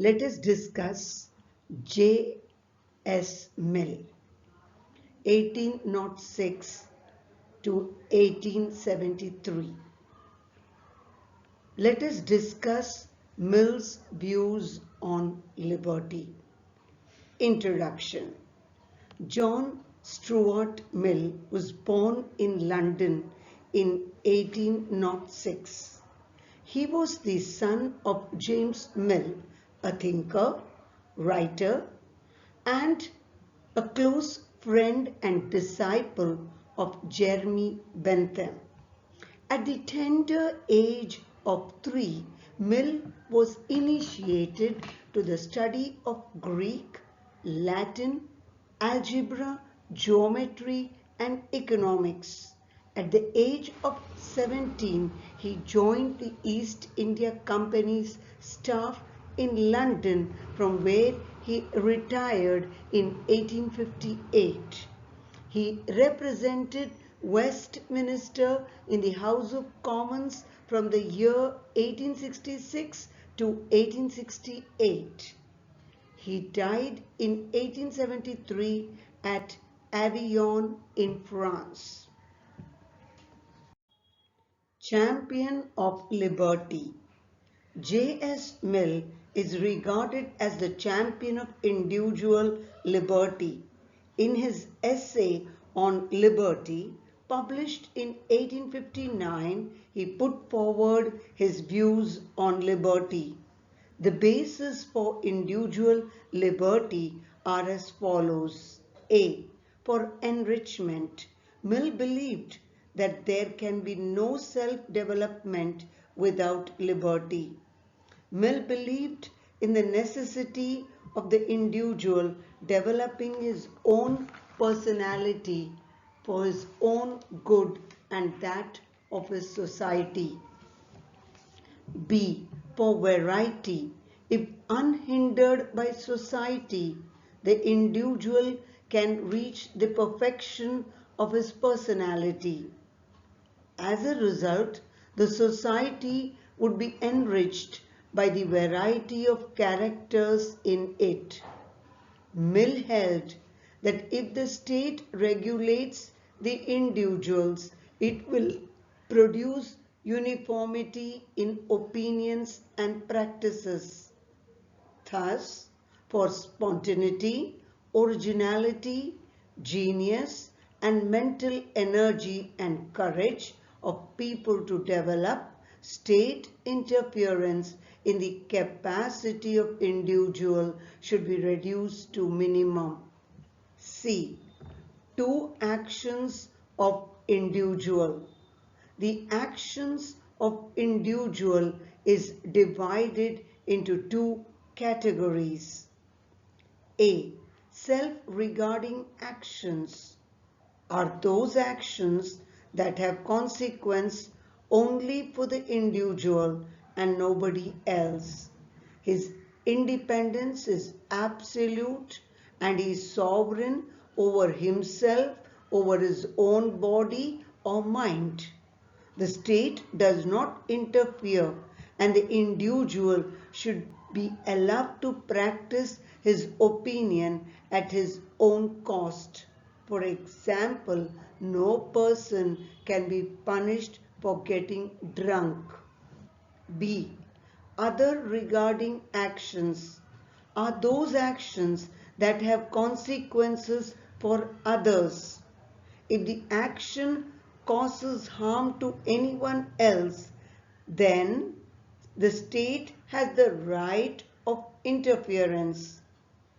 Let us discuss J. S. Mill, 1806 to 1873. Let us discuss Mill's views on liberty. Introduction. John Stuart Mill was born in London in 1806. He was the son of James Mill, a thinker, writer, and a close friend and disciple of Jeremy Bentham. At the tender age of 3, Mill was initiated to the study of Greek, Latin, algebra, geometry, and economics. At the age of 17, he joined the East India Company's staff in London, from where he retired in 1858. He represented Westminster in the House of Commons from the year 1866 to 1868. He died in 1873 at Avignon in France. Champion of Liberty. J. S. Mill is regarded as the champion of individual liberty. In his essay on liberty, published in 1859, he put forward his views on liberty. The basis for individual liberty are as follows. A. For enrichment. Mill believed that there can be no self-development without liberty. Mill believed in the necessity of the individual developing his own personality for his own good and that of his society. B. For variety. If unhindered by society, the individual can reach the perfection of his personality. As a result, the society would be enriched by the variety of characters in it. Mill held that if the state regulates the individuals, it will produce uniformity in opinions and practices. Thus, for spontaneity, originality, genius, and mental energy and courage of people to develop, state interference in the capacity of individual should be reduced to minimum. C. Two actions of individual. The actions of individual is divided into two categories. A. Self-regarding actions are those actions that have consequence only for the individual and nobody else. His independence is absolute and he is sovereign over himself, over his own body or mind. The state does not interfere and the individual should be allowed to practice his opinion at his own cost. For example, no person can be punished for getting drunk. B. Other regarding actions are those actions that have consequences for others. If the action causes harm to anyone else, then the state has the right of interference.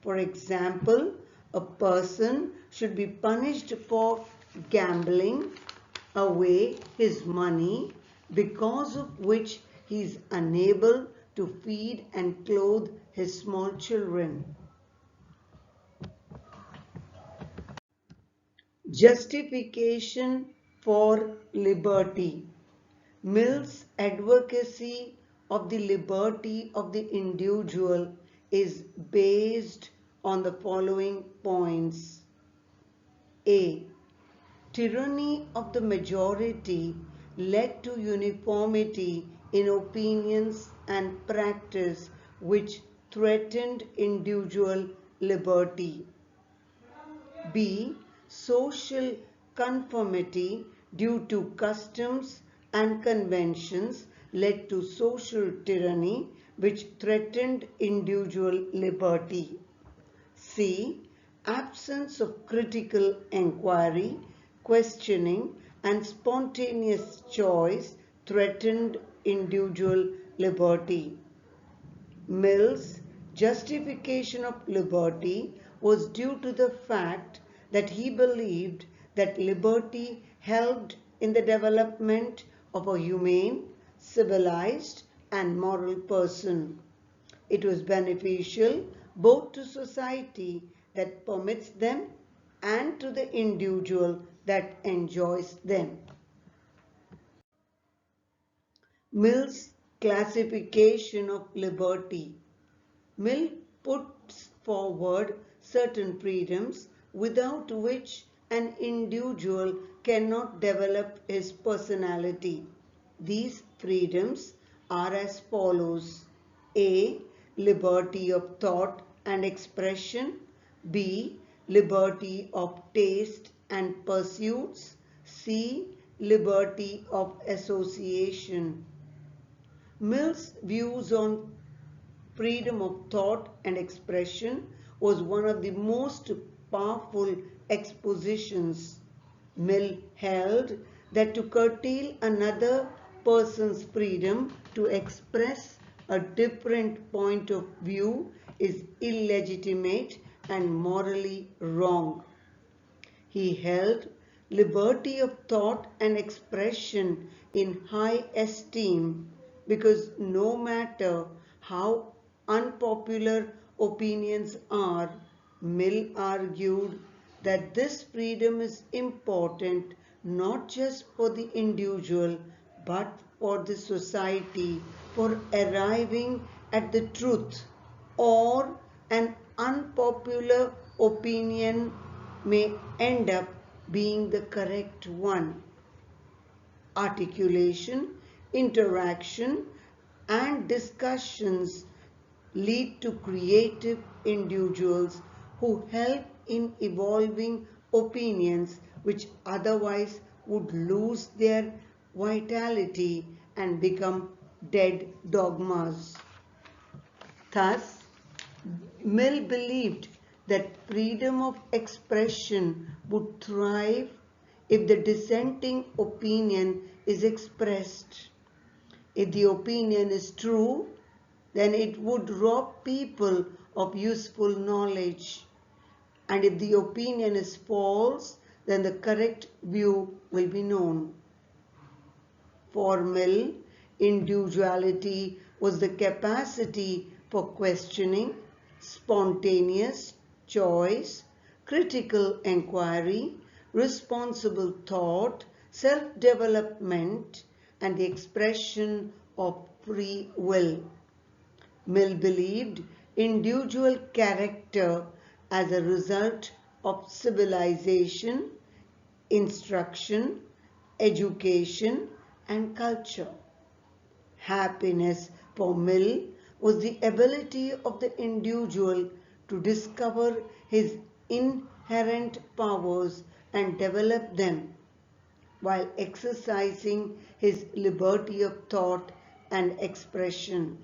For example, a person should be punished for gambling away his money, because of which he is unable to feed and clothe his small children. Justification for liberty. Mill's advocacy of the liberty of the individual is based on the following points. A. Tyranny of the majority led to uniformity in opinions and practice, which threatened individual liberty. B. Social conformity due to customs and conventions led to social tyranny which threatened individual liberty. C. Absence of critical inquiry, questioning, and spontaneous choice threatened individual liberty. Mill's justification of liberty was due to the fact that he believed that liberty helped in the development of a humane, civilized, and moral person. It was beneficial both to society that permits them and to the individual that enjoys them. Mill's classification of liberty. Mill puts forward certain freedoms without which an individual cannot develop his personality. These freedoms are as follows. A. Liberty of thought and expression. B. Liberty of taste and pursuits. C. Liberty of association. Mill's views on freedom of thought and expression was one of the most powerful expositions. Mill held that to curtail another person's freedom to express a different point of view is illegitimate and morally wrong. He held liberty of thought and expression in high esteem because no matter how unpopular opinions are, Mill argued that this freedom is important not just for the individual but for the society for arriving at the truth, or an unpopular opinion may end up being the correct one. Articulation, interaction, and discussions lead to creative individuals who help in evolving opinions which otherwise would lose their vitality and become dead dogmas. Thus, Mill believed that freedom of expression would thrive if the dissenting opinion is expressed. If the opinion is true, then it would rob people of useful knowledge. And if the opinion is false, then the correct view will be known. For Mill, individuality was the capacity for questioning, spontaneous choice, critical inquiry, responsible thought, self-development, and the expression of free will. Mill believed individual character as a result of civilization, instruction, education, and culture. Happiness for Mill was the ability of the individual to discover his inherent powers and develop them while exercising his liberty of thought and expression.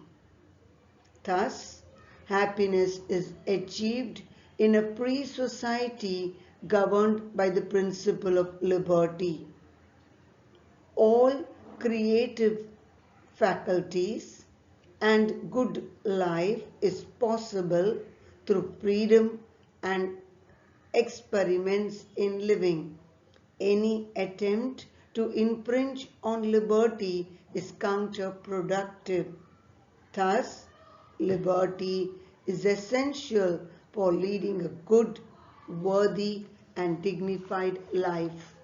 Thus, happiness is achieved in a free society governed by the principle of liberty. All creative faculties and good life is possible through freedom and experiments in living. Any attempt to infringe on liberty is counterproductive. Thus, liberty is essential for leading a good, worthy, and dignified life.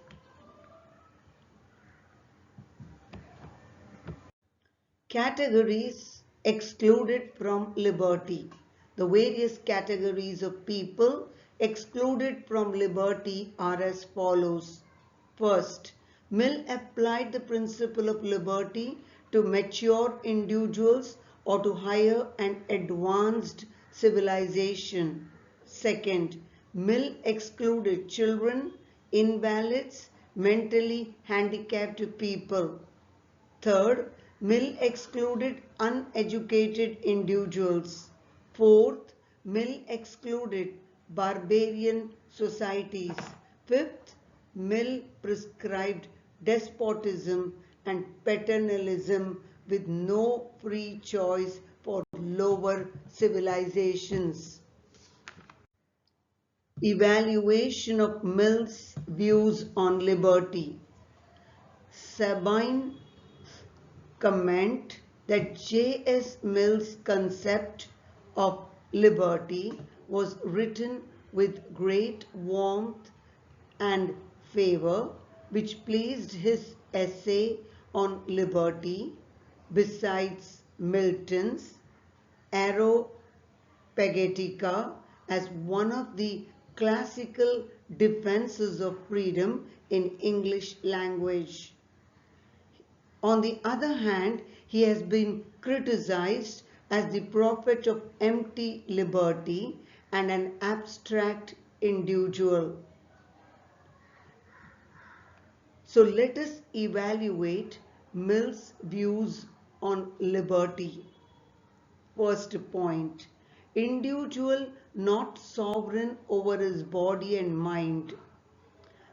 Categories excluded from liberty. The various categories of people excluded from liberty are as follows. First, Mill applied the principle of liberty to mature individuals or to higher and advanced civilization. Second, Mill excluded children, invalids, mentally handicapped people. Third, Mill excluded uneducated individuals. Fourth, Mill excluded barbarian societies. Fifth, Mill prescribed despotism and paternalism with no free choice for lower civilizations. Evaluation of Mill's views on liberty. Sabine comment that J.S. Mill's concept of liberty was written with great warmth and favor, which pleased his essay on liberty, besides Milton's Areopagitica as one of the classical defenses of freedom in English language. On the other hand, he has been criticized as the prophet of empty liberty and an abstract individual. So let us evaluate Mill's views on liberty. First point, individual not sovereign over his body and mind.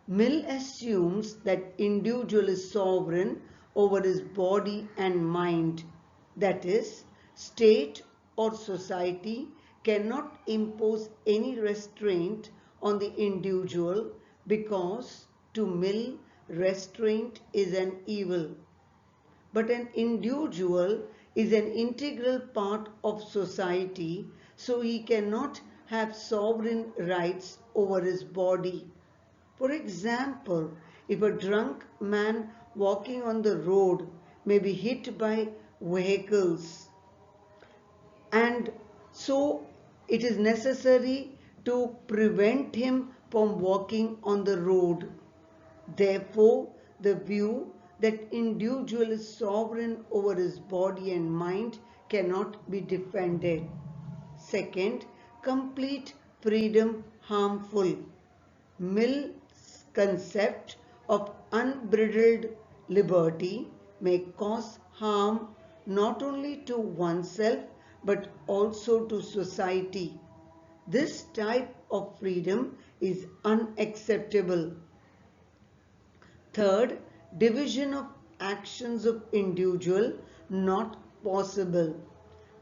Mill assumes that individual is sovereign over his body and mind. That is, state or society cannot impose any restraint on the individual because to Mill, restraint is an evil. But an individual is an integral part of society, so he cannot have sovereign rights over his body. For example, if a drunk man walking on the road may be hit by vehicles, and so it is necessary to prevent him from walking on the road. Therefore, the view that individual is sovereign over his body and mind cannot be defended. Second, complete freedom harmful. Mill's concept of unbridled liberty may cause harm not only to oneself but also to society. This type of freedom is unacceptable. Third, division of actions of individual not possible.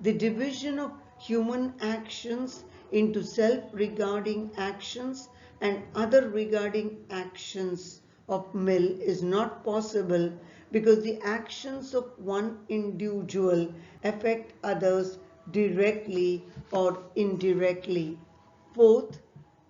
The division of human actions into self-regarding actions and other regarding actions of Mill is not possible because the actions of one individual affect others directly or indirectly. Fourth,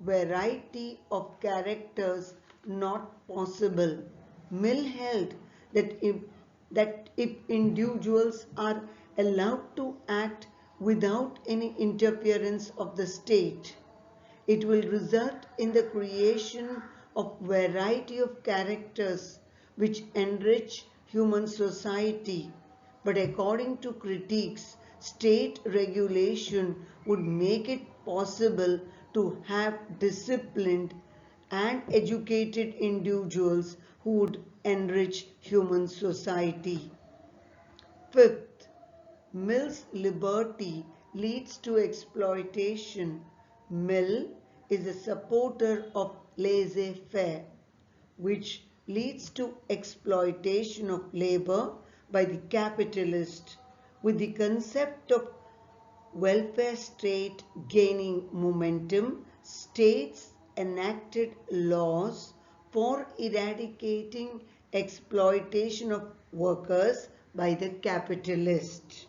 variety of characters not possible. Mill held that if individuals are allowed to act without any interference of the state, it will result in the creation of variety of characters which enrich human society. But according to critics, state regulation would make it possible to have disciplined and educated individuals who would enrich human society. Fifth, Mill's liberty leads to exploitation. Mill is a supporter of laissez-faire, which leads to exploitation of labor by the capitalist, with the concept of welfare state gaining momentum. States enacted laws for eradicating exploitation of workers by the capitalist.